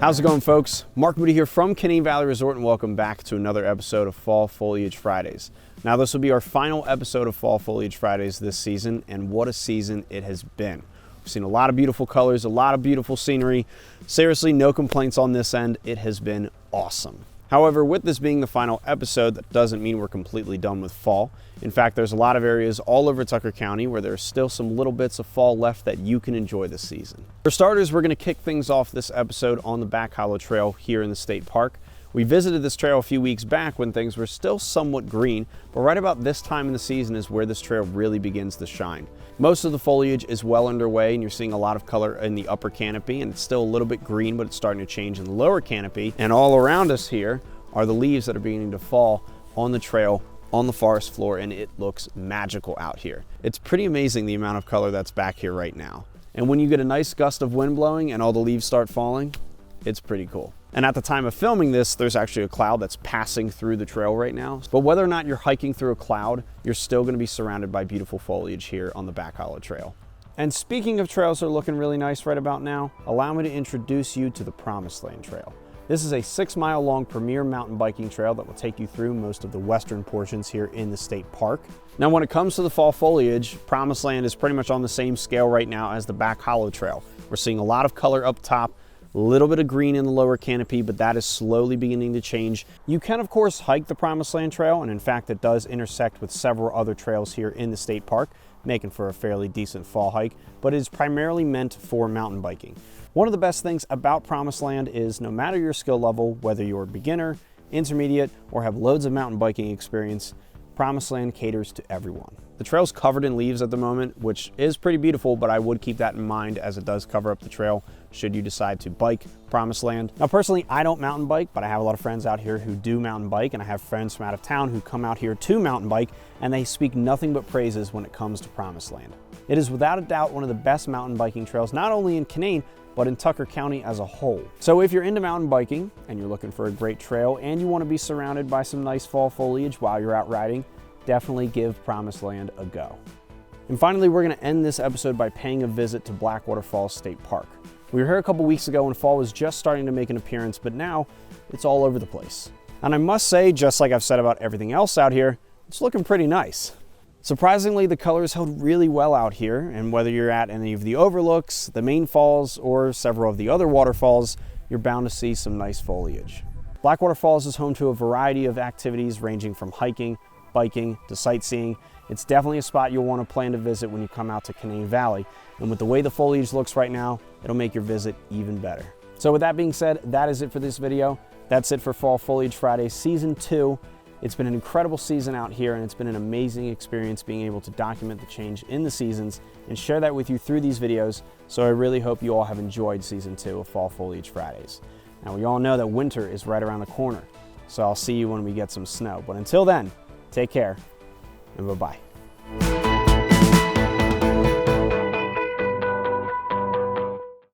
How's it going, folks? Mark Moody here from Canaan Resort, and welcome back to another episode of Fall Foliage Fridays. Now, this will be our final episode of Fall Foliage Fridays this season, and what a season it has been. We've seen a lot of beautiful colors, a lot of beautiful scenery. Seriously, no complaints on this end. It has been awesome. However, with this being the final episode, that doesn't mean we're completely done with fall. In fact, there's a lot of areas all over Tucker County where there's still some little bits of fall left that you can enjoy this season. For starters, we're going to kick things off this episode on the Back Hollow Trail here in the state park. We visited this trail a few weeks back when things were still somewhat green, but right about this time in the season is where this trail really begins to shine. Most of the foliage is well underway, and you're seeing a lot of color in the upper canopy, and it's still a little bit green, but it's starting to change in the lower canopy. And all around us here are the leaves that are beginning to fall on the trail, on the forest floor, and it looks magical out here. It's pretty amazing the amount of color that's back here right now. And when you get a nice gust of wind blowing and all the leaves start falling, it's pretty cool. And at the time of filming this, there's actually a cloud that's passing through the trail right now. But whether or not you're hiking through a cloud, you're still going to be surrounded by beautiful foliage here on the Back Hollow Trail. And speaking of trails that are looking really nice right about now, allow me to introduce you to the Promised Land Trail. This is a 6-mile long premier mountain biking trail that will take you through most of the western portions here in the state park. Now, when it comes to the fall foliage, Promised Land is pretty much on the same scale right now as the Back Hollow Trail. We're seeing a lot of color up top, a little bit of green in the lower canopy, but that is slowly beginning to change. You can, of course, hike the Promised Land Trail, and in fact, it does intersect with several other trails here in the state park, making for a fairly decent fall hike, but it is primarily meant for mountain biking. One of the best things about Promised Land is no matter your skill level, whether you're a beginner, intermediate, or have loads of mountain biking experience, Promised Land caters to everyone. The trail's covered in leaves at the moment, which is pretty beautiful, but I would keep that in mind as it does cover up the trail should you decide to bike Promised Land. Now, personally, I don't mountain bike, but I have a lot of friends out here who do mountain bike, and I have friends from out of town who come out here to mountain bike, and they speak nothing but praises when it comes to Promised Land. It is without a doubt one of the best mountain biking trails, not only in Canaan, but in Tucker County as a whole. So if you're into mountain biking and you're looking for a great trail and you want to be surrounded by some nice fall foliage while you're out riding, definitely give Promised Land a go. And finally, we're going to end this episode by paying a visit to Blackwater Falls State Park. We were here a couple weeks ago when fall was just starting to make an appearance, but now it's all over the place. And I must say, just like I've said about everything else out here, it's looking pretty nice. Surprisingly, the colors held really well out here, and whether you're at any of the overlooks, the main falls, or several of the other waterfalls, you're bound to see some nice foliage. Blackwater Falls is home to a variety of activities ranging from hiking, biking, to sightseeing. It's definitely a spot you'll want to plan to visit when you come out to Canaan Valley, and with the way the foliage looks right now, it'll make your visit even better. So with that being said, that is it for this video. That's it for Fall Foliage Friday Season 2. It's been an incredible season out here, and it's been an amazing experience being able to document the change in the seasons and share that with you through these videos. So I really hope you all have enjoyed Season 2 of Fall Foliage Fridays. Now, we all know that winter is right around the corner, so I'll see you when we get some snow. But until then, take care, and bye-bye.